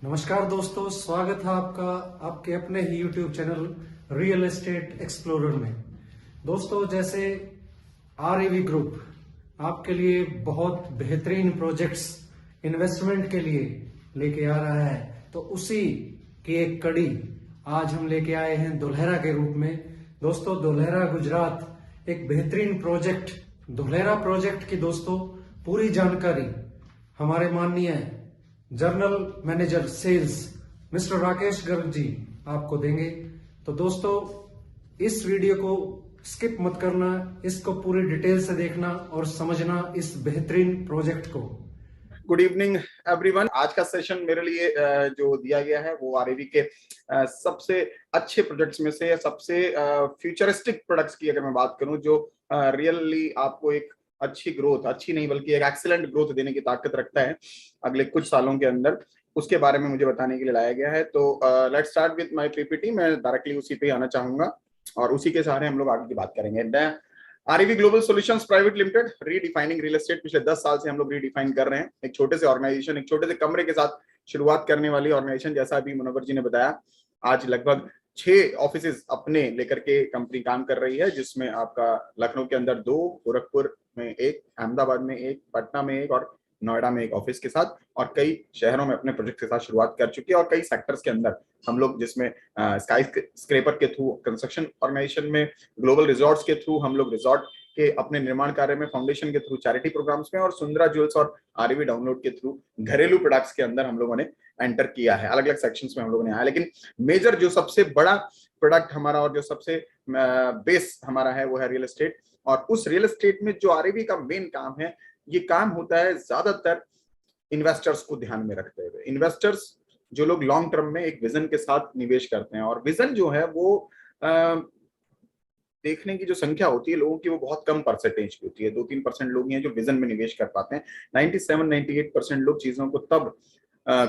नमस्कार दोस्तों, स्वागत है आपका आपके अपने ही YouTube channel real estate explorer में। दोस्तों, जैसे आरईवी ग्रुप आपके लिए बहुत बेहतरीन प्रोजेक्ट्स इन्वेस्टमेंट के लिए लेके आ रहा है, तो उसी की एक कड़ी आज हम लेके आए हैं धोलेरा के रूप में। दोस्तों, धोलेरा गुजरात एक बेहतरीन प्रोजेक्ट, धोलेरा प्रोजेक्ट की दोस्तों पूरी जानकारी हमारे माननीय general manager sales mister Rakesh Garg ji आपको देंगे। तो दोस्तों, इस वीडियो को स्किप मत करना, इसको पूरी डिटेल से देखना और समझना इस बेहतरीन प्रोजेक्ट को। Good evening everyone. आज का सेशन मेरे लिए जो दिया गया है वो आरईवी के सबसे अच्छे प्रोजेक्ट्स में से, सबसे फ्यूचरिस्टिक प्रोडक्ट्स की अगर मैं बात करूं, जो रियली आपको एक अच्छी ग्रोथ, अच्छी नहीं बल्कि एक एक्सीलेंट ग्रोथ देने की ताकत रखता है अगले कुछ सालों के अंदर, उसके बारे में मुझे बताने के लिए लाया गया है। तो let's start with my PPT. मैं डायरेक्टली उसी पे आना चाहूंगा और उसी के सहारे हम लोग आगे की बात करेंगे। REV global solutions private limited, redefining real estate. पिछले 10 साल से हम लोग रीडिफाइन कर रहे हैं। एक छोटे से ऑर्गेनाइजेशन, एक छोटे से कमरे के साथ शुरुआत करने वाली ऑर्गेनाइजेशन, जैसा अभी मनोहर जी ने बताया, आज लगभग 6 ऑफिसेज अपने लेकर के कंपनी काम कर रही है, जिसमें आपका लखनऊ के अंदर 2, गोरखपुर में 1, अहमदाबाद में 1, पटना में 1 और नोएडा में 1 ऑफिस के साथ, और कई शहरों में अपने प्रोजेक्ट के साथ शुरुआत कर चुकी है। और कई सेक्टर्स के अंदर हम लोग, जिसमें स्काई स्क्रेपर के थ्रू कंस्ट्रक्शन ऑर्गेनाइजेशन में, ग्लोबल रिजॉर्ट्स के थ्रू हम लोग रिजॉर्ट के अपने निर्माण कार्य में, फाउंडेशन के थ्रू चैरिटी प्रोग्राम्स में, और सुंदरा ज्वेल्स और आरईवी डाउनलोड के थ्रू घरेलू प्रोडक्ट्स के अंदर हम लोगों ने एंटर किया है। अलग अलग सेक्शंस में हम लोगों ने आया, लेकिन मेजर जो सबसे बड़ा प्रोडक्ट हमारा और जो सबसे बेस हमारा है वो है रियल एस्टेट। और उस रियल एस्टेट में जो आरईवी का मेन काम है, ये काम होता है ज्यादातर इन्वेस्टर्स को ध्यान में रखते हुए। इन्वेस्टर्स जो लोग लॉन्ग टर्म में एक विजन के साथ निवेश करते हैं, और विजन जो है वो देखने की जो संख्या होती है लोगों की, वो बहुत कम परसेंटेज की होती है। 2-3% लोग हैं जो विजन में निवेश कर पाते हैं। 97-98% लोग चीजों को तब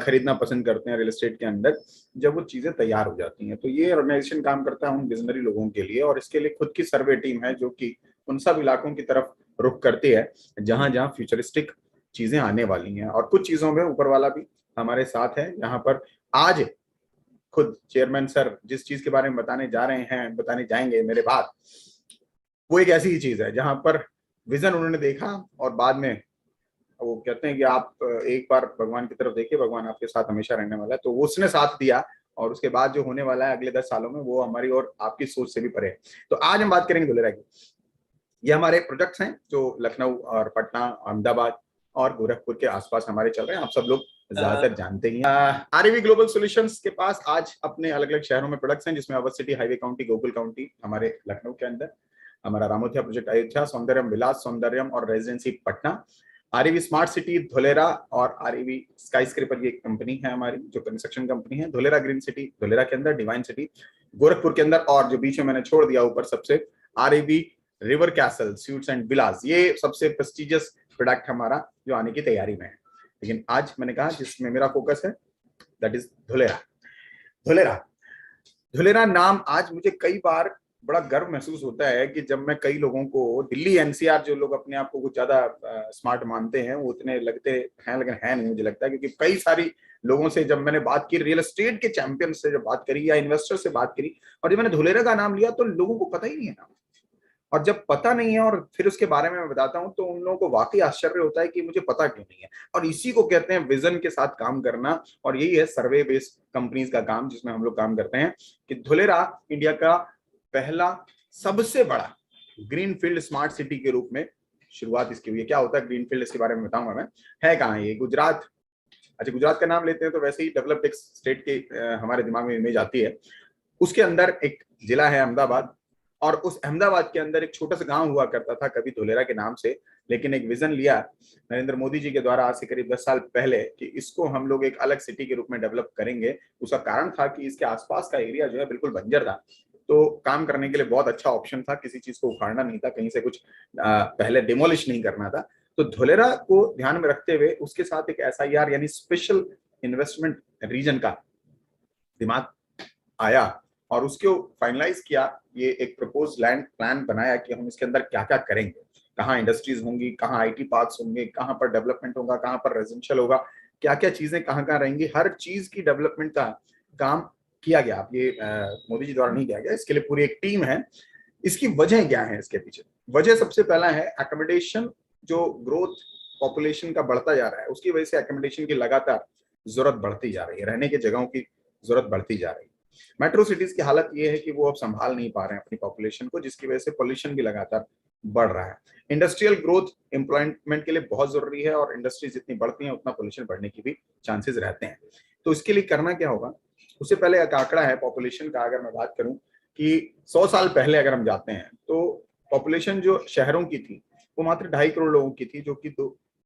खरीदना पसंद करते हैं रियल एस्टेट के अंदर जब वो चीजें तैयार हो जाती हैं। तो ये ऑर्गेनाइजेशन काम करता है उन विजनरी लोगों के लिए, और इसके लिए खुद की सर्वे टीम है जो कि उन सब इलाकों की तरफ रुख करती है जहां जहां फ्यूचरिस्टिक चीजें आने वाली हैं। और कुछ चीजों में ऊपर वाला भी हमारे साथ है। यहाँ पर आज खुद चेयरमैन सर जिस चीज के बारे में बताने जा रहे हैं, बताने जाएंगे मेरे बाद, वो एक ऐसी ही चीज है जहां पर विजन उन्होंने देखा और बाद में वो कहते हैं कि आप एक बार भगवान की तरफ देखिए, भगवान आपके साथ हमेशा रहने वाला है। तो वो उसने साथ दिया, और उसके बाद जो होने वाला है अगले 10 सालों में, वो हमारी और आपकी सोच से भी परे है। तो आज हम बात करेंगे धोलेरा की। ये हमारे प्रोजेक्ट्स हैं जो लखनऊ और पटना, अहमदाबाद और गोरखपुर के आसपास हमारे चल रहे हैं। आप सब लोग ज्यादातर जानते ही हैं। आरईवी ग्लोबल सॉल्यूशंस के पास आज अपने अलग अलग शहरों में प्रोडक्ट्स हैं, जिसमें Awadh city, highway county, Gokul county हमारे लखनऊ के अंदर, हमारा रामोथिया प्रोजेक्ट अयोध्या, सौंदर्यम विलास सौंदर्यम और residency Patna, REV smart city Dholera, और आरईवी स्काई स्क्रेपर की एक कंपनी है हमारी जो कंस्ट्रक्शन कंपनी है, धोलेरा ग्रीन सिटी धोलेरा के अंदर, डिवाइन सिटी गोरखपुर के अंदर, और जो बीच में मैंने छोड़ दिया ऊपर सबसे, आरईवी रिवर कैसल स्यूट्स एंड विलास। ये सबसे प्रेस्टिजियस प्रोडक्ट हमारा जो आने की तैयारी में है। लेकिन आज मैंने कहा जिसमें मेरा फोकस है, दैट इज धोलेरा। धोलेरा धोलेरा नाम आज मुझे कई बार बड़ा गर्व महसूस होता है कि जब मैं कई लोगों को दिल्ली एनसीआर, जो लोग अपने आप को कुछ ज्यादा स्मार्ट मानते हैं, वो उतने लगते हैं लेकिन है नहीं, मुझे लगता है, क्योंकि कई सारी लोगों से जब मैंने बात की, रियल एस्टेट के चैंपियन से जब बात करी या इन्वेस्टर से बात करी, और जब मैंने धोलेरा का नाम लिया तो लोगों को पता ही नहीं है नाम। और जब पता नहीं है और फिर उसके बारे में मैं बताता हूं तो उन लोगों को वाकई आश्चर्य होता है कि मुझे पता क्यों नहीं है। और इसी को कहते हैं विजन के साथ काम करना, और यही है सर्वे बेस्ड कंपनीज का काम, जिसमें हम लोग काम करते हैं। कि धोलेरा इंडिया का पहला सबसे बड़ा ग्रीनफील्ड स्मार्ट सिटी के रूप में शुरुआत इसकी हुई है। क्या होता है ग्रीनफील्ड, इसके बारे में बताऊंगा मैं। है कहाँ ये? गुजरात। अच्छा, गुजरात का नाम लेते हैं तो वैसे ही डेवलप्ड एक स्टेट के हमारे दिमाग में इमेज आती है। उसके अंदर एक जिला है अहमदाबाद, और उस अहमदाबाद के अंदर एक छोटा सा गांव हुआ करता था कभी धोलेरा के नाम से। लेकिन एक विजन लिया नरेंद्र मोदी जी के द्वारा आज से करीब 10 साल पहले कि इसको हम लोग एक अलग सिटी के रूप में डेवलप करेंगे। उसका कारण था कि इसके आसपास का एरिया जो है बिल्कुल बंजर था, तो काम करने के लिए बहुत अच्छा ऑप्शन था। किसी चीज को उखाड़ना नहीं था, कहीं से कुछ पहले डिमोलिश नहीं करना था। तो धोलेरा को ध्यान में रखते हुए उसके साथ एक एसआईआर यानी स्पेशल इन्वेस्टमेंट रीजन का दिमाग आया, और उसको फाइनलाइज किया। ये एक प्रपोज लैंड प्लान बनाया कि हम इसके अंदर क्या क्या करेंगे, कहाँ इंडस्ट्रीज होंगी, कहाँ आईटी पार्क्स होंगे, कहाँ पर डेवलपमेंट होगा, कहाँ पर रेजिडेंशियल होगा, क्या क्या चीजें कहाँ कहाँ रहेंगी, हर चीज की डेवलपमेंट का काम किया गया। अब ये मोदी जी द्वारा नहीं किया गया, इसके लिए पूरी एक टीम है। इसकी वजह क्या है इसके पीछे? वजह सबसे पहला है एकोमोडेशन। जो ग्रोथ पॉपुलेशन का बढ़ता जा रहा है, उसकी वजह से एकोमोडेशन की लगातार जरूरत बढ़ती जा रही है, रहने की जगहों की जरूरत बढ़ती जा रही है। मेट्रो सिटीज की हालत ये है कि वो अब संभाल नहीं पा रहे हैं अपनी पॉपुलेशन को, जिसकी वजह से पोल्यूशन भी लगातार बढ़ रहा है। इंडस्ट्रियल ग्रोथ एम्प्लॉयमेंट के लिए बहुत जरूरी है, और इंडस्ट्रीज जितनी बढ़ती हैं उतना पोल्यूशन बढ़ने की भी चांसेस रहते हैं। तो इसके लिए करना क्या होगा? उससे पहले एक आंकड़ा है पॉपुलेशन का, अगर मैं बात करूं कि 100 साल पहले अगर हम जाते हैं तो पॉपुलेशन जो शहरों की थी वो मात्र 2.5 करोड़ लोगों की थी, जो कि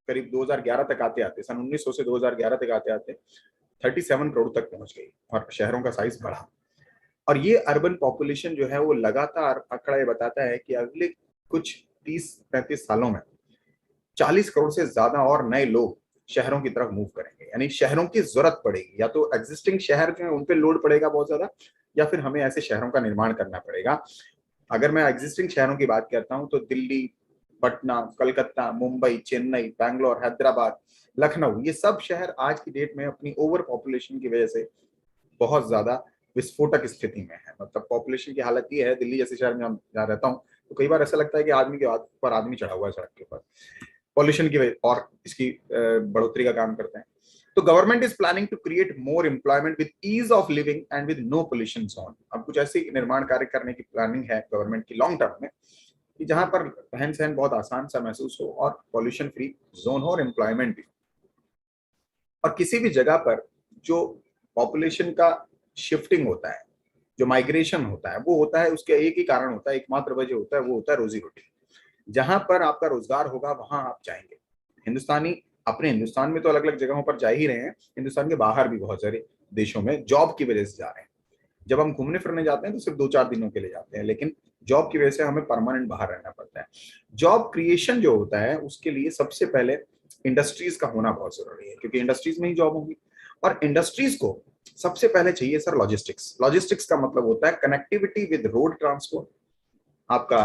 करीब 2011 तक आते आते, सन 1900 से 2011 तक आते आते 37 करोड़ तक पहुंच गई, और शहरों का साइज बढ़ा। और ये अर्बन पॉपुलेशन जो है वो लगातार, आंकड़ा ये बताता है कि अगले कुछ 30-35 सालों में 40 करोड़ से ज्यादा और नए लोग शहरों की तरफ मूव करेंगे। यानी शहरों की जरूरत पड़ेगी, या तो एग्जिस्टिंग शहर जो है उन पे लोड पड़ेगा बहुत ज्यादा, या फिर हमें ऐसे शहरों का निर्माण करना पड़ेगा। अगर मैं एग्जिस्टिंग शहरों की बात करता हूं तो दिल्ली, पटना, कलकत्ता, मुंबई, चेन्नई, बैंगलोर, हैदराबाद, लखनऊ, ये सब शहर आज की डेट में अपनी ओवर पॉपुलेशन की वजह से बहुत ज्यादा विस्फोटक स्थिति में है। मतलब पॉपुलेशन की हालत ये है, दिल्ली जैसे शहर में हम जहाँ रहता हूँ तो कई बार ऐसा लगता है कि आदमी के ऊपर आदमी चढ़ा हुआ है सड़क के ऊपर, पॉल्यूशन की वजह और इसकी बढ़ोतरी का काम करते हैं। तो government is planning to create more employment with ease of living and with no pollution zone. अब कुछ ऐसी निर्माण कार्य करने की प्लानिंग है गवर्नमेंट की लॉन्ग टर्म में, कि जहां पर रहन सहन बहुत आसान सा महसूस हो और पॉल्यूशन फ्री जोन हो और एम्प्लॉयमेंट भी। और किसी भी जगह पर जो पॉपुलेशन का शिफ्टिंग होता है, जो माइग्रेशन होता है, वो होता है, उसके एक ही कारण होता है, एकमात्र वजह होता है, वो होता है रोजी रोटी। जहां पर आपका रोजगार होगा वहां आप जाएंगे। हिंदुस्तानी अपने हिंदुस्तान में तो अलग अलग जगहों पर जा ही रहे हैं, हिंदुस्तान के बाहर भी बहुत सारे देशों में जॉब की वजह से जा रहे हैं। जब हम घूमने फिरने जाते हैं तो सिर्फ 2-4 दिनों के लिए जाते हैं, लेकिन जॉब की वजह से हमें परमानेंट बाहर रहना पड़ता है। जॉब क्रिएशन जो होता है उसके लिए सबसे पहले इंडस्ट्रीज का होना बहुत जरूरी है, क्योंकि इंडस्ट्रीज में ही जॉब होगी। और इंडस्ट्रीज को सबसे पहले चाहिए सर लॉजिस्टिक्स। लॉजिस्टिक्स का मतलब होता है कनेक्टिविटी विद रोड ट्रांसपोर्ट, आपका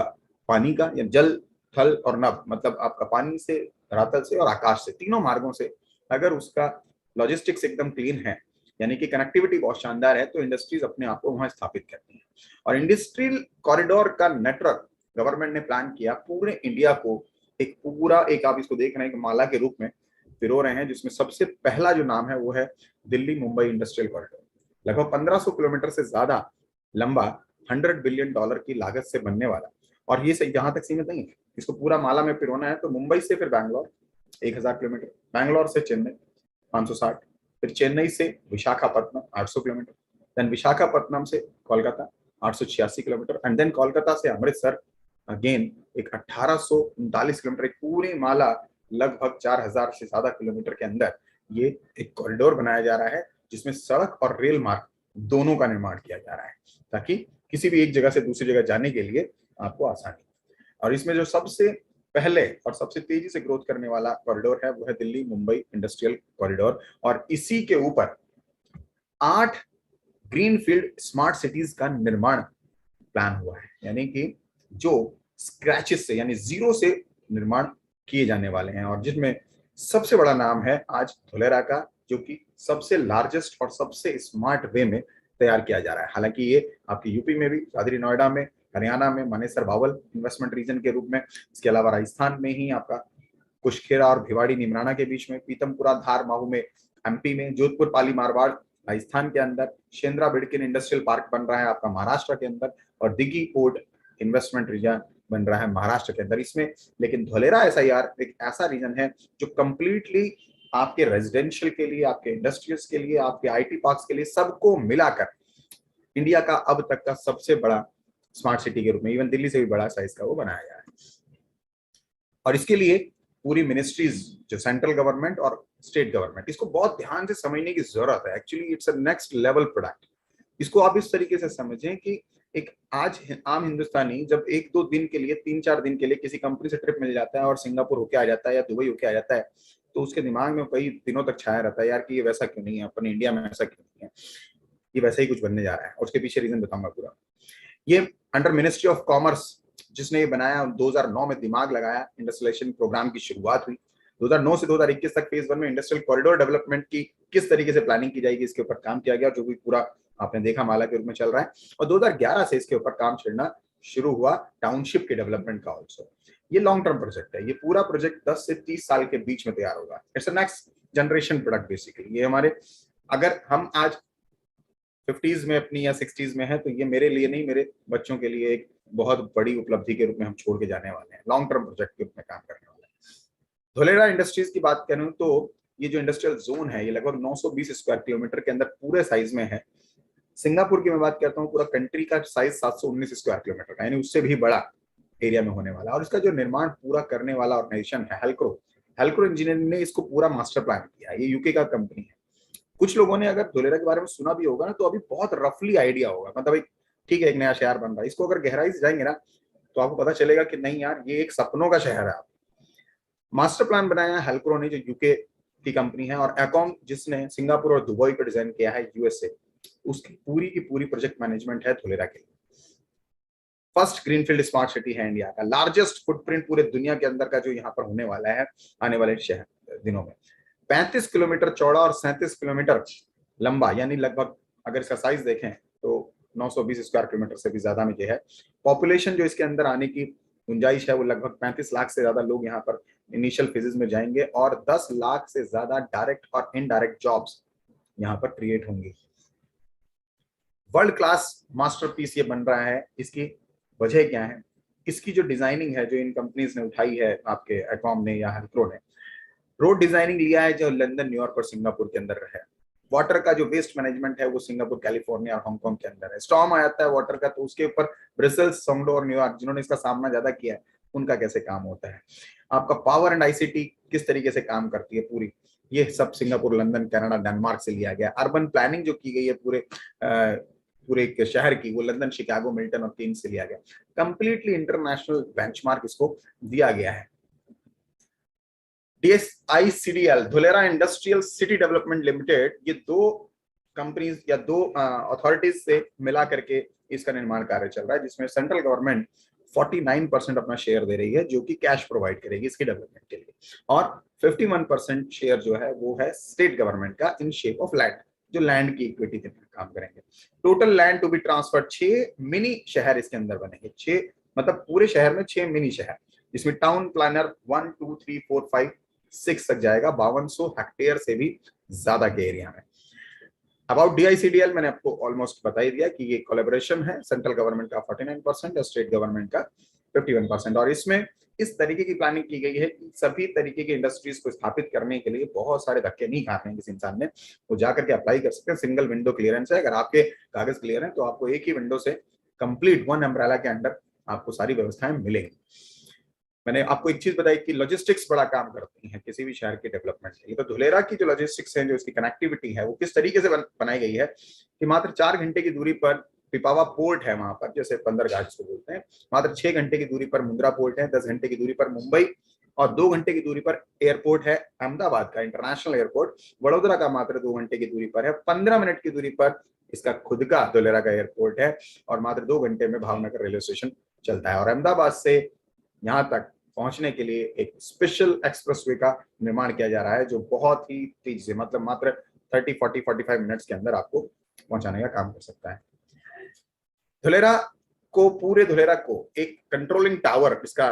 पानी का या जल, थल और नभ, मतलब आपका पानी से, धरातल से और आकाश से, तीनों मार्गों से अगर उसका लॉजिस्टिक्स एकदम क्लीन है, यानी कि कनेक्टिविटी बहुत शानदार है, तो इंडस्ट्रीज अपने आप को वहां स्थापित करती हैं। और इंडस्ट्रियल कॉरिडोर का नेटवर्क गवर्नमेंट ने प्लान किया पूरे इंडिया को, एक पूरा, एक आप इसको देख रहे हैं कि माला के रूप में पिरो रहे हैं, जिसमें सबसे पहला जो नाम है वो है दिल्ली मुंबई इंडस्ट्रियल कॉरिडोर। लगभग 1500 किलोमीटर से ज्यादा लंबा, $100 बिलियन की लागत से बनने वाला। और ये यहां तक सीमित नहीं है, इसको पूरा माला में पिरोना है तो मुंबई से फिर बैंगलोर 1000 किलोमीटर, बैंगलोर से चेन्नई 560, फिर चेन्नई से विशाखापट्टनम 800 किलोमीटर, देन विशाखापट्टनम से Kolkata 886 kilometre, and then Kolkata से अमृतसर अगेन एक 1839 किलोमीटर। एक पूरी माला लगभग 4000 से ज्यादा किलोमीटर के अंदर ये एक कॉरिडोर बनाया जा रहा है, जिसमें सड़क और रेल मार्ग दोनों का निर्माण किया जा रहा है, ताकि किसी भी एक जगह से दूसरी जगह जाने के लिए आपको आसानी। और इसमें जो सबसे पहले और सबसे तेजी से ग्रोथ करने वाला कॉरिडोर है वो है दिल्ली मुंबई इंडस्ट्रियल कॉरिडोर। और इसी के ऊपर 8 ग्रीनफील्ड स्मार्ट सिटीज का निर्माण प्लान हुआ है, यानी कि जो स्क्रैचेस से, यानी जीरो से निर्माण किए जाने वाले हैं। और जिसमें सबसे बड़ा नाम है आज धुलेरा का, जो कि सबसे लार्जेस्ट और सबसे स्मार्ट वे में तैयार किया जा रहा है। हालांकि ये आपकी यूपी में भी, दादरी नोएडा में, हरियाणा में मानेसर बावल इन्वेस्टमेंट रीजन के रूप में, इसके अलावा राजस्थान में ही आपका कुशखेरा और भिवाड़ी निमराना के बीच में, पीतमपुरा धार माहू में एमपी में, जोधपुर पाली मारवाड़ राजस्थान के अंदर, शेंद्रा बिडकिन इंडस्ट्रियल पार्क बन रहा है आपका महाराष्ट्र के अंदर, और दिघी पोर्ट इन्वेस्टमेंट रीजन बन रहा है महाराष्ट्र के अंदर। इसमें लेकिन धोलेरा SIR एक ऐसा रीजन है जो कंप्लीटली आपके रेजिडेंशियल के लिए, आपके इंडस्ट्रीज के लिए, आपके IT पार्क्स के लिए, सबको मिलाकर इंडिया का अब तक का सबसे बड़ा स्मार्ट सिटी के रूप में, इवन दिल्ली से भी बड़ा साइज का वो बनाया गया है। और इसके लिए पूरी मिनिस्ट्रीज, जो सेंट्रल गवर्नमेंट और स्टेट गवर्नमेंट, इसको बहुत ध्यान से समझने की जरूरत है। Actually it's a next level product. इसको आप इस तरीके से समझें कि एक आज आम हिंदुस्तानी जब 1-2 दिन के लिए, 3-4 दिन के लिए किसी कंपनी से ट्रिप मिल जाता है और सिंगापुर होके आ जाता है या दुबई होके आ जाता है, तो उसके दिमाग में कई दिनों तक छाया रहता है, यार कि ये वैसा क्यों नहीं है, अपने इंडिया में ऐसा क्यों नहीं है, ये वैसा ही कुछ बनने जा रहा है। और उसके पीछे रीजन बताऊंगा पूरा। ये अंडर मिनिस्ट्री ऑफ कॉमर्स जिसने ये बनाया, 2009 में दिमाग लगाया, इंडस्ट्रियलाइजेशन प्रोग्राम की शुरुआत हुई, 2009 से 2021 तक फेज 1 में इंडस्ट्रियल कॉरिडोर डेवलपमेंट की किस तरीके से प्लानिंग की जाएगी इसके ऊपर काम किया गया, जो भी पूरा आपने देखा माला के रूप में चल रहा है। और 2011 से इसके ऊपर काम चलना शुरू हुआ टाउनशिप के डेवलपमेंट का ऑल्सो। ये लॉन्ग टर्म प्रोजेक्ट है, ये पूरा प्रोजेक्ट 10 से 30 साल के बीच में तैयार होगा। It's a next generation product basically. ये हमारे, अगर हम आज 50s में अपनी या 60s में है, तो ये मेरे लिए नहीं, मेरे बच्चों के लिए एक बहुत बड़ी उपलब्धि के रूप में हम छोड़ के जाने वाले हैं, लॉन्ग टर्म प्रोजेक्ट के रूप में काम करने वाले हैं। धोलेरा इंडस्ट्रीज की बात करूं तो ये जो इंडस्ट्रियल जोन है, ये लगभग 920 स्क्वायर किलोमीटर के अंदर पूरे साइज में है। सिंगापुर की मैं बात करता हूँ, पूरा कंट्री का साइज 719 स्क्वायर किलोमीटर का, यानी उससे भी बड़ा एरिया में होने वाला। और इसका जो निर्माण पूरा करने वाला ऑर्गेनाइजेशन है हेल्क्रो इंजीनियरिंग ने इसको पूरा मास्टर प्लान किया है। ये यूके का कंपनी है। कुछ लोगों ने अगर धोलेरा के बारे में सुना भी होगा ना, तो अभी बहुत रफली आइडिया होगा, मतलब एक ठीक है, एक नया शहर बन रहा है। इसको अगर गहराई से जाएंगे ना, तो आपको पता चलेगा कि नहीं यार, ये एक सपनों का शहर है। मास्टर प्लान बनाया है हेल्क्रो ने, जो यूके की कंपनी है, और एकॉम जिसने सिंगापुर और दुबई पे डिजाइन किया है, यूएसए, उसकी पूरी की पूरी प्रोजेक्ट मैनेजमेंट है धोलेरा के लिए। फर्स्ट ग्रीनफील्ड स्मार्ट सिटी है इंडिया का, लार्जेस्ट फुटप्रिंट पूरे दुनिया के अंदर का जो यहाँ पर होने वाला है आने वाले शहर दिनों में। 35 किलोमीटर चौड़ा और 37 किलोमीटर लंबा, यानी लगभग अगर इसका साइज देखें तो 920 स्क्वायर किलोमीटर से भी ज्यादा में जो है। पॉपुलेशन जो इसके अंदर आने की गुंजाइश है, वो लगभग 35 लाख से ज्यादा लोग यहाँ पर इनिशियल फेजेस में जाएंगे, और 10 लाख से ज्यादा डायरेक्ट और इनडायरेक्ट जॉब्स यहाँ पर क्रिएट होंगी। वर्ल्ड क्लास मास्टरपीस ये बन रहा है। इसकी वजह क्या है? इसकी जो डिजाइनिंग है, जो इन कंपनीज ने उठाई है, आपके एकॉम ने या हेल्क्रो ने, रोड डिजाइनिंग लिया है जो लंदन, न्यूयॉर्क और सिंगापुर के अंदर है। वाटर का जो वेस्ट मैनेजमेंट है, वो सिंगापुर, कैलिफोर्निया और हांगकांग के अंदर है। स्टॉर्म आ जाता है वाटर का, तो उसके ऊपर ब्रसेल्स, सोंगडो और न्यूयॉर्क, जिन्होंने इसका सामना ज्यादा किया है, उनका कैसे काम होता है। आपका पावर एंड आईसीटी किस तरीके से काम करती है पूरी, ये सब सिंगापुर, लंदन, कनाडा, डेनमार्क से लिया गया। अर्बन प्लानिंग जो की गई है पूरे एक शहर की, वो लंदन, शिकागो, मिल्टन और केन्स से लिया गया। कंप्लीटली इंटरनेशनल बेंचमार्क इसको दिया गया है। DSICDL, Dholera industrial city development limited, ये दो कंपनीज या दो अथॉरिटीज से मिला करके इसका निर्माण कार्य चल रहा है, जिसमें सेंट्रल गवर्नमेंट 49% अपना शेयर दे रही है, जो कि कैश प्रोवाइड करेगी इसके डेवलपमेंट के लिए, और 51% शेयर जो है वो है स्टेट गवर्नमेंट का इन शेप ऑफ लैंड, जो लैंड की इक्विटी के काम करेंगे। Total land to be transfer, 6 mini शहर इसके अंदर बनेंगे। 6 मतलब पूरे शहर में 6 मिनी शहर, जिसमें टाउन प्लानर 1 2 3 4 5 6 तक जाएगा, 5200 हेक्टेयर से भी ज्यादा के एरिया में। अबाउट DICDL मैंने आपको ऑलमोस्ट बता ही दिया कि ये कोलैबोरेशन है, सेंट्रल गवर्नमेंट का 49% और स्टेट गवर्नमेंट का 51%। और इसमें इस तरीके की प्लानिंग की गई है कि सभी तरीके की इंडस्ट्रीज को स्थापित करने के लिए बहुत सारे धक्के नहीं खाने हैं किसी इंसान ने, वो जाकर के अप्लाई कर सकते हैं। सिंगल विंडो क्लियरेंस है, अगर आपके कागज क्लियर हैं तो आपको एक ही विंडो से कंप्लीट वन अम्ब्रेला के अंडर आपको सारी व्यवस्थाएं मिलेंगी। मैंने आपको एक चीज बताई कि लॉजिस्टिक्स बड़ा काम करती है किसी भी शहर के डेवलपमेंट के लिए। तो धोलेरा की जो लॉजिस्टिक्स है, जो इसकी कनेक्टिविटी है, वो किस तरीके से बनाई गई है कि मात्र 4 घंटे की दूरी पर पिपावा पोर्ट है, वहां पर जैसे बंदरगाह जिसको बोलते हैं। मात्र 6 घंटे की दूरी पर मुंद्रा पोर्ट है, 10 घंटे की दूरी पर मुंबई, और 2 घंटे की दूरी पर एयरपोर्ट है अहमदाबाद का इंटरनेशनल एयरपोर्ट। वडोदरा का मात्र 2 घंटे की दूरी पर है। 15 मिनट की दूरी पर इसका खुद का धोलेरा का एयरपोर्ट है, और मात्र 2 घंटे में भावनगर रेलवे स्टेशन चलता है। और अहमदाबाद से यहाँ तक पहुंचने के लिए एक स्पेशल एक्सप्रेसवे का निर्माण किया जा रहा है, जो बहुत ही तेज से, मतलब मात्र 30 40 45 मिनट्स के अंदर आपको पहुंचाने का काम कर सकता है। धोलेरा को, पूरे धोलेरा को एक कंट्रोलिंग टावर इसका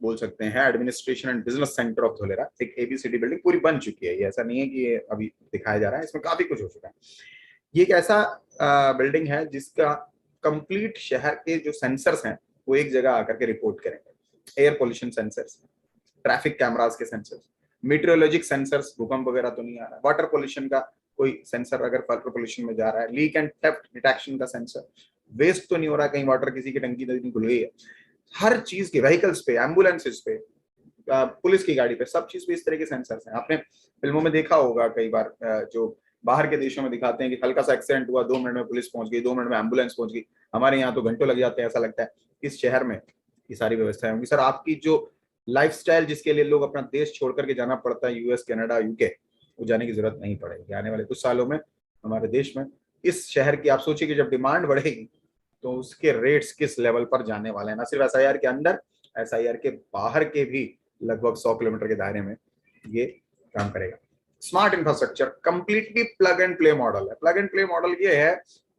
बोल सकते हैं, administration and business centre of Dholera. एक ABCD बिल्डिंग पूरी बन चुकी है, ये ऐसा नहीं है कि ये अभी दिखाया जा रहा है, इसमें काफी कुछ हो चुका है। ये एक ऐसा बिल्डिंग है जिसका कंप्लीट शहर के जो सेंसर्स हैं वो एक जगह आकर के रिपोर्ट करेंगे। Air pollution sensors, traffic cameras के सेंसर्स, मीटरोलॉजिक सेंसर्स, भूकंप वगैरह तो नहीं आ रहा है, वाटर पोल्यूशन का कोई सेंसर अगर वाटर पोल्यूशन में जा रहा है, लीक एंड थेफ्ट डिटेक्शन का सेंसर, वेस्ट तो नहीं हो रहा, कहीं वाटर किसी की टंकी नदी खुल गई है, हर चीज के, व्हीकल्स पे, एम्बुलेंसेस पे, पुलिस की गाड़ी पे, सब चीज पे इस तरह के सेंसर्स हैं। आपने फिल्मों में देखा होगा कई बार, जो बाहर के देशों में दिखाते हैं कि हल्का सा एक्सीडेंट हुआ, 2 मिनट में पुलिस पहुंच गई, 2 मिनट में एम्बुलेंस पहुंच गई। हमारे यहाँ तो घंटों लग जाते हैं, ऐसा लगता है। इस शहर में ये सारी व्यवस्थाएं होंगी। सर, आपकी जो लाइफस्टाइल जिसके लिए लोग अपना देश छोड़ करके जाना पड़ता है, US, कनाडा, UK, वो जाने की जरूरत नहीं पड़ेगी। आने वाले कुछ सालों में हमारे देश में इस शहर की, आप सोचिए कि जब डिमांड बढ़ेगी तो उसके रेट्स किस लेवल पर जाने वाले हैं। ना सिर्फ SIR के अंदर, SIR के बाहर के भी लगभग 100 किलोमीटर के दायरे में ये काम करेगा। Smart infrastructure completely plug and play model है। प्लग एंड प्ले मॉडल ये है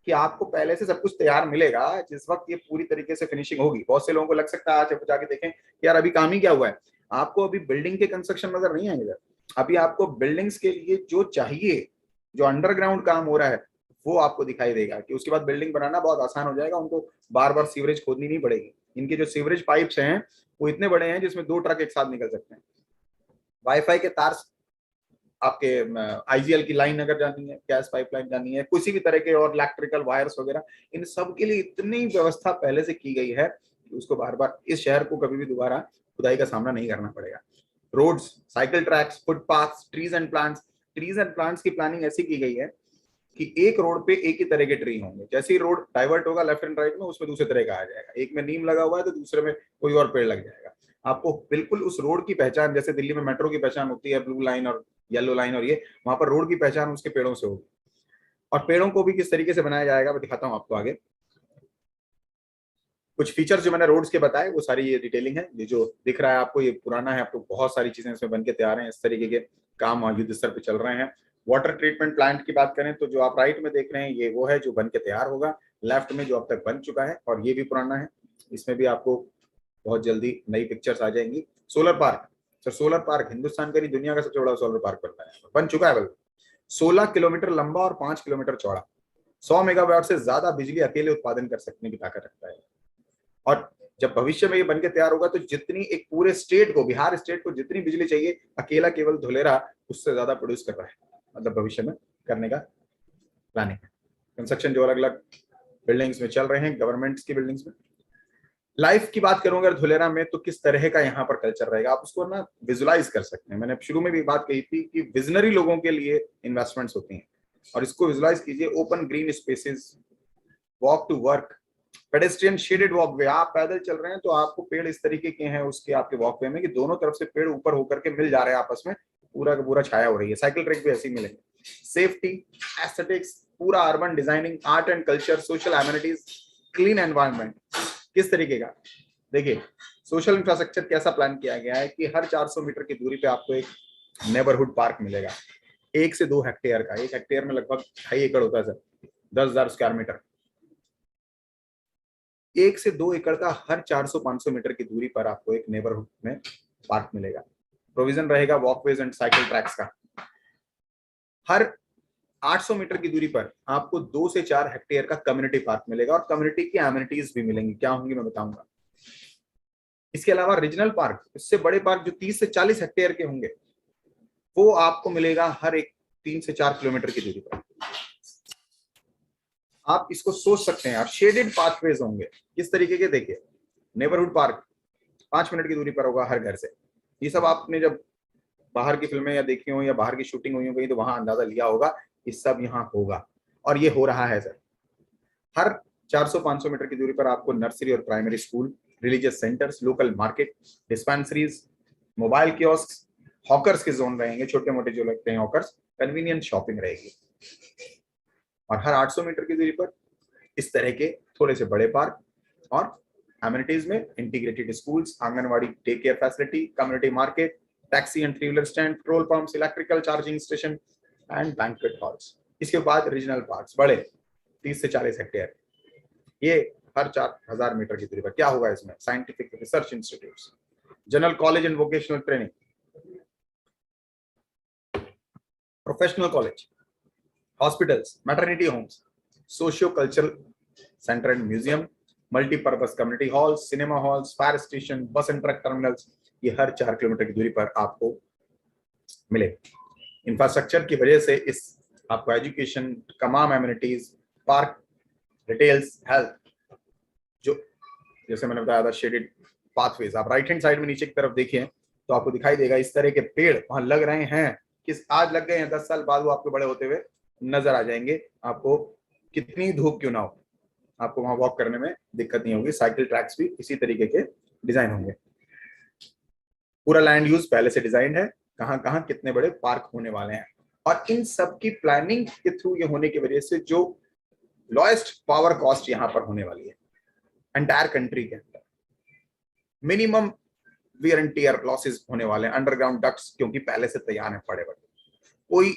कि आपको पहले से सब कुछ तैयार मिलेगा, जिस वक्त ये पूरी तरीके से फिनिशिंग होगी। बहुत से लोगों को लग सकता है आज जाके देखें यार अभी काम ही क्या हुआ है, आपको अभी बिल्डिंग के कंस्ट्रक्शन नजर नहीं आएंगे। अभी आपको बिल्डिंग्स के लिए जो चाहिए, जो अंडरग्राउंड काम हो रहा है, वो आपको दिखाई देगा कि उसके बाद बिल्डिंग बनाना बहुत आसान हो जाएगा। उनको बार बार सीवरेज खोदनी नहीं पड़ेगी। इनके जो सीवरेज पाइप्स हैं वो इतने बड़े हैं जिसमें 2 ट्रक एक साथ निकल सकते हैं। वाईफाई के तार, आपके आईजीएल की लाइन अगर जानी है, गैस पाइपलाइन जानी है, किसी भी तरह के और इलेक्ट्रिकल वायर्स वगैरह, इन सब के लिए इतनी व्यवस्था पहले से की गई है कि उसको बार बार इस शहर को कभी भी दोबारा खुदाई का सामना नहीं करना पड़ेगा। Roads, cycle tracks, footpaths, trees and plants. Trees and plants की प्लानिंग ऐसी की गई है कि एक रोड पे एक ही तरह के ट्री होंगे। जैसे ही रोड डाइवर्ट होगा लेफ्ट एंड राइट में, उसमें दूसरे तरह का आ जाएगा। एक में नीम लगा हुआ है तो दूसरे में कोई और पेड़ लग जाएगा। आपको बिल्कुल उस रोड की पहचान, जैसे दिल्ली में मेट्रो की पहचान होती है ब्लू लाइन और येलो लाइन, और ये वहां पर रोड की पहचान उसके पेड़ों से होगी। और पेड़ों को भी किस तरीके से बनाया जाएगा मैं दिखाता हूं आपको आगे। कुछ फीचर्स जो मैंने रोड्स के बताए वो सारी ये डिटेलिंग है। ये जो दिख रहा है आपको ये पुराना है, आपको बहुत सारी चीजें इसमें बन के तैयार हैं। इस तरीके के काम युद्ध स्तर पे चल रहे हैं। वाटर ट्रीटमेंट प्लांट की बात करें तो जो आप राइट में देख रहे हैं ये वो है जो बन के तैयार होगा। लेफ्ट में जो अब तक बन चुका है और ये भी पुराना है, इसमें भी आपको बहुत जल्दी नई पिक्चर्स आ जाएंगी। Solar park, sir solar park Hindustan का नहीं दुनिया का सबसे बड़ा सोलर पार्क बनता है, बन चुका है। 16 किलोमीटर लंबा और 5 किलोमीटर चौड़ा, 100 मेगावाट से ज्यादा बिजली अकेले उत्पादन कर सकने की ताकत रखता है। और जब भविष्य में ये बनके तैयार होगा तो जितनी एक पूरे स्टेट को, बिहार स्टेट को जितनी बिजली चाहिए, अकेला केवल धुलेरा उससे ज्यादा प्रोड्यूस कर रहा है। मतलब भविष्य में करने का प्लानिंग है। कंस्ट्रक्शन जो अलग अलग बिल्डिंग्स में चल रहे हैं, गवर्नमेंट्स की बिल्डिंग्स में। लाइफ की बात करूंगा धुलेरा में तो किस तरह का यहाँ पर कल्चर रहेगा, आप उसको ना विजुलाइज कर सकते हैं। मैंने शुरू में भी बात कही थी कि विजनरी लोगों के लिए इन्वेस्टमेंट्स होती हैं, और इसको विजुलाइज कीजिए। Open green spaces, walk to work, pedestrian shaded walkway. आप पैदल चल रहे हैं तो आपको पेड़ इस तरीके के हैं उसके आपके वॉकवे में कि दोनों तरफ से पेड़ ऊपर होकर के मिल जा रहे हैं आपस में, पूरा का पूरा छाया हो रही है। साइकिल ट्रैक भी ऐसे ही मिलेंगे। सेफ्टी, एस्थेटिक्स, पूरा urban designing, art and culture, social amenities, clean environment. किस तरीके का देखिए सोशल इंफ्रास्ट्रक्चर कैसा प्लान किया गया है कि हर 400 मीटर की दूरी पे आपको एक नेबरहुड पार्क मिलेगा, 1 से 2 हेक्टेयर का। 1 हेक्टेयर में लगभग 2.5 एकड़ होता है सर, 10,000 स्क्वायर मीटर। 1 से 2 एकड़ का हर 400-500 मीटर की दूरी पर आपको एक नेबरहुड में पार्क मिलेगा। प्रोविजन रहेगा वॉकवेज एंड साइकिल ट्रैक्स का। हर 800 मीटर की दूरी पर आपको 2 से 4 हेक्टेयर का कम्युनिटी पार्क मिलेगा, और कम्युनिटी की एमिनिटीज भी मिलेंगी। क्या होंगी मैं बताऊंगा। इसके अलावा रीजनल पार्क, इससे बड़े पार्क जो 30 से 40 हेक्टेयर के होंगे, वो आपको मिलेगा हर एक 3 से 4 किलोमीटर की दूरी पर। आप इसको सोच सकते हैं। आप शेडेड पाथवेज होंगे किस तरीके के, देखिए नेबरहुड पार्क 5 मिनट की दूरी पर होगा हर घर से। ये सब आपने जब बाहर की फिल्में या देखी हो या बाहर की शूटिंग हुई हो कहीं तो वहां अंदाजा लिया होगा, ये सब यहाँ होगा और ये हो रहा है सर। हर 400-500 मीटर की दूरी पर आपको नर्सरी और primary school, religious centres, local market, dispensaries, mobile kiosk, hawkers के जोन रहेंगे, छोटे मोटे जो लगते हैं हॉकर्स, कन्वीनियंट शॉपिंग रहेगी। और हर 800 मीटर की दूरी पर इस तरह के थोड़े से बड़े पार्क, और एमिनिटीज में integrated schools, anganwadi, day care facility, community market, taxi and 3 wheeler stand, petrol pumps, electrical charging station and banquet halls. इसके बाद रीजनल पार्क्स बड़े 30 से 40 हेक्टेयर, ये हर 4,000 मीटर की दूरी पर। क्या होगा इसमें, scientific research institutes, general college and vocational training, professional college, hospitals, maternity homes, socio cultural centre and museum, multipurpose community halls, cinema halls, fire station, bus and truck terminals, ये हर 4 kilometre की दूरी पर आपको मिले। इंफ्रास्ट्रक्चर की वजह से इस आपको एजुकेशन, तमाम एमिनिटीज, पार्क, रिटेल्स, हेल्थ, जो जैसे मैंने बताया था शेडेड पाथवेज। आप राइट हैंड साइड में नीचे की तरफ देखिए तो आपको दिखाई देगा इस तरह के पेड़ वहां लग रहे हैं। किस आज लग गए हैं, 10 साल बाद वो आपको बड़े होते हुए नजर आ जाएंगे। आपको कितनी धूप क्यों ना हो, आपको वहां वॉक करने में दिक्कत नहीं होगी। साइकिल ट्रैक्स भी इसी तरीके के डिजाइन होंगे। पूरा लैंड यूज पहले से डिजाइन है, कहां कहां कितने बड़े पार्क होने वाले हैं, और इन सब की प्लानिंग के थ्रू ये होने की वजह से जो लॉएस्ट पावर कॉस्ट यहां पर होने वाली है एंटायर कंट्री के अंदर। Minimum wear and tear losses होने वाले हैं, अंडरग्राउंड डक्ट्स क्योंकि पहले से तैयार है पड़े बड़े, कोई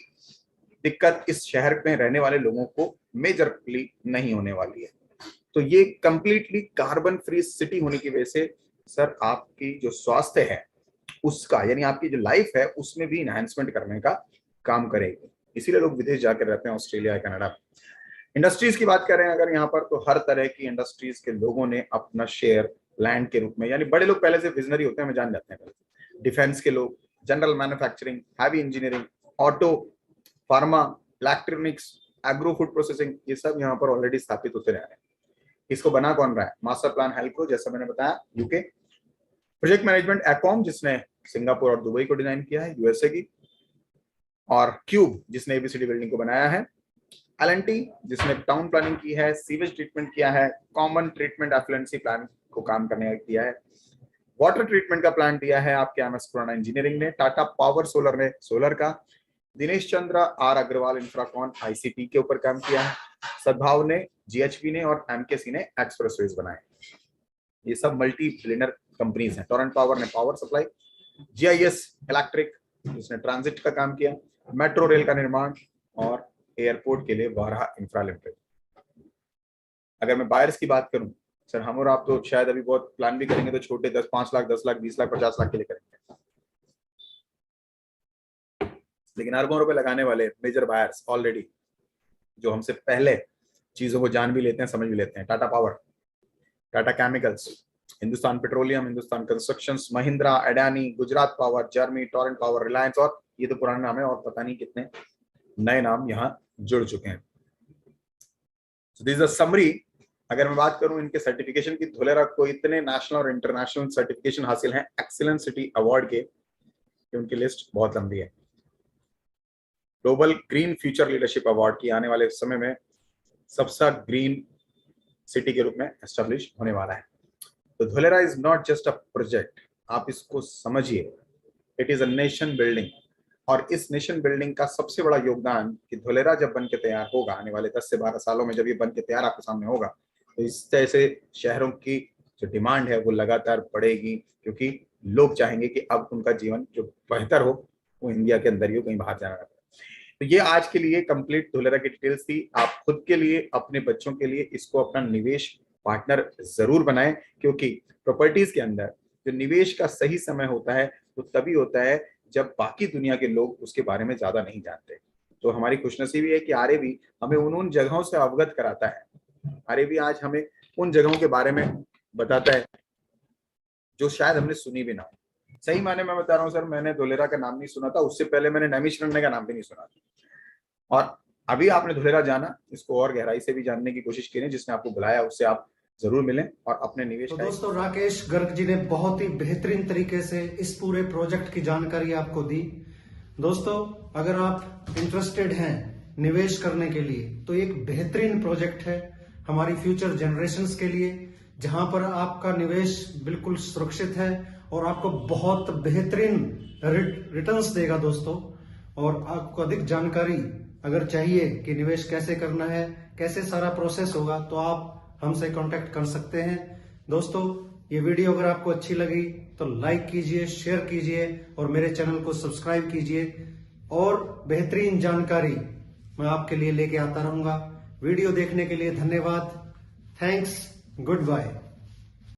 दिक्कत इस शहर में रहने वाले लोगों को मेजरली नहीं होने वाली है। तो ये कंप्लीटली कार्बन फ्री सिटी होने की वजह से सर आपकी जो स्वास्थ्य है उसका, यानी आपकी जो लाइफ है उसमें भी इनहेंसमेंट करने का काम करेगी। इसीलिए लोग विदेश जाकर रहते हैं, ऑस्ट्रेलिया, कनाडा। इंडस्ट्रीज की बात करें अगर यहाँ पर, तो हर तरह की इंडस्ट्रीज के लोगों ने अपना शेयर लैंड के रूप में, यानी बड़े लोग पहले से विजनरी होते हैं, हमें जान जाते हैं, डिफेंस के लोग, general manufacturing, heavy engineering, auto, pharma, electronics, agro food processing, ये सब यहाँ पर ऑलरेडी स्थापित होते रह रहे हैं। इसको बना कौन रहा है? मास्टर प्लान हेल्को, जैसा मैंने बताया, यूके। प्रोजेक्ट मैनेजमेंट एकॉम, जिसने सिंगापुर और दुबई को डिजाइन किया है, यूएसए की। और क्यूब, जिसने एबीसीडी बिल्डिंग को बनाया है। एलएनटी, जिसने टाउन प्लानिंग की है, सीवेज ट्रीटमेंट किया है, कॉमन ट्रीटमेंट एफ्लुएंसी प्लान को काम करने का किया है, वाटर ट्रीटमेंट का प्लान दिया है आपके एमएस खुराना इंजीनियरिंग ने, टाटा पावर सोलर ने सोलर का, Dinesh Chandra are Agarwal Infracon ICT के ऊपर काम किया है, सद्भाव ने, जीएचपी ने और एमकेसी ने एक्सप्रेसवेज बनाए। ये सब मल्टी बिलियनर कंपनीज हैं। टोरेंट पावर ने पावर सप्लाई, जीआईएस इलेक्ट्रिक, जिसने ट्रांजिट का काम किया, मेट्रो रेल का निर्माण और एयरपोर्ट के लिए वाराह इंफ्रा लिमिटेड। अगर मैं बायर्स की बात करूं सर, हम और आप तो शायद अभी बहुत प्लान भी करेंगे तो छोटे 5 लाख, 10 लाख, 20 लाख, 50 लाख के लिए करेंगे, लेकिन अरबों रुपए लगाने वाले मेजर बायर्स ऑलरेडी जो हमसे पहले चीजों को जान भी लेते हैं, समझ भी लेते हैं। Tata power, Tata chemicals, Hindustan petroleum, Hindustan constructions, Mahindra, Adani, Gujarat power, जर्मी, टोरेंट पावर, रिलायंस, और ये तो पुराने नाम है और पता नहीं कितने नए नाम यहाँ जुड़ चुके हैं। So this is a summary। अगर मैं बात करूं इनके सर्टिफिकेशन की, धुलेरा को इतने नेशनल और इंटरनेशनल सर्टिफिकेशन हासिल हैं एक्सीलेंस सिटी अवार्ड के, उनकी लिस्ट बहुत लंबी है। Global green future leadership award की आने वाले समय में सबसे ग्रीन सिटी के रूप में एस्टेब्लिश होने वाला है। तो Dholera is not just a project, आप इसको समझिए, it is a nation building. और इस नेशन बिल्डिंग का सबसे बड़ा योगदान कि धुलेरा जब बन के तैयार होगा आने वाले 10 से 12 सालों में, जब ये बन के तैयार आपके सामने होगा, तो इस तरह से शहरों की जो डिमांड है वो लगातार बढ़ेगी, क्योंकि लोग चाहेंगे कि अब उनका जीवन जो बेहतर हो वो इंडिया के अंदर ही हो, कहीं बाहर जाना पड़े। तो ये आज के लिए कंप्लीट धुलेरा की डिटेल्स थी। आप खुद के लिए, अपने बच्चों के लिए इसको अपना निवेश पार्टनर जरूर बनाएं, क्योंकि प्रॉपर्टीज के अंदर जो निवेश का सही समय होता है वो तभी होता है जब बाकी दुनिया के लोग उसके बारे में ज्यादा नहीं जानते। तो हमारी खुशनसीबी है कि आरएवी हमें उन जगहों से अवगत कराता है। आरएवी आज हमें उन जगहों के बारे में बताता है जो शायद हमने सुनी भी ना हो। सही माने मैं बता रहा हूँ सर, मैंने धुलेरा का नाम नहीं सुना था, उससे पहले मैंने नैमिषारण्य का नाम भी नहीं सुना था। और अभी आपने धुलेरा जाना, इसको और गहराई से भी जानने की कोशिश की, जिसने आपको बुलाया उससे आप जरूर मिलें और अपने निवेश। तो दोस्तों, राकेश गर्ग जी ने बहुत ही बेहतरीन तरीके से इस पूरे प्रोजेक्ट की जानकारी आपको दी। दोस्तों, अगर आप इंटरेस्टेड हैं निवेश करने के लिए, तो एक बेहतरीन प्रोजेक्ट है हमारी फ्यूचर जनरेशंस के लिए, जहां पर आपका निवेश बिल्कुल सुरक्षित है और आपको बहुत बेहतरीन रिटर्न्स देगा दोस्तों। और आपको अधिक जानकारी अगर चाहिए कि निवेश कैसे करना है, कैसे सारा प्रोसेस होगा, तो आप हमसे कांटेक्ट कर सकते हैं। दोस्तों, ये वीडियो अगर आपको अच्छी लगी तो लाइक कीजिए, शेयर कीजिए और मेरे चैनल को सब्सक्राइब कीजिए। और बेहतरीन जानकारी मैं आपके लिए लेके आता रहूंगा। वीडियो देखने के लिए धन्यवाद। Thanks, good bye.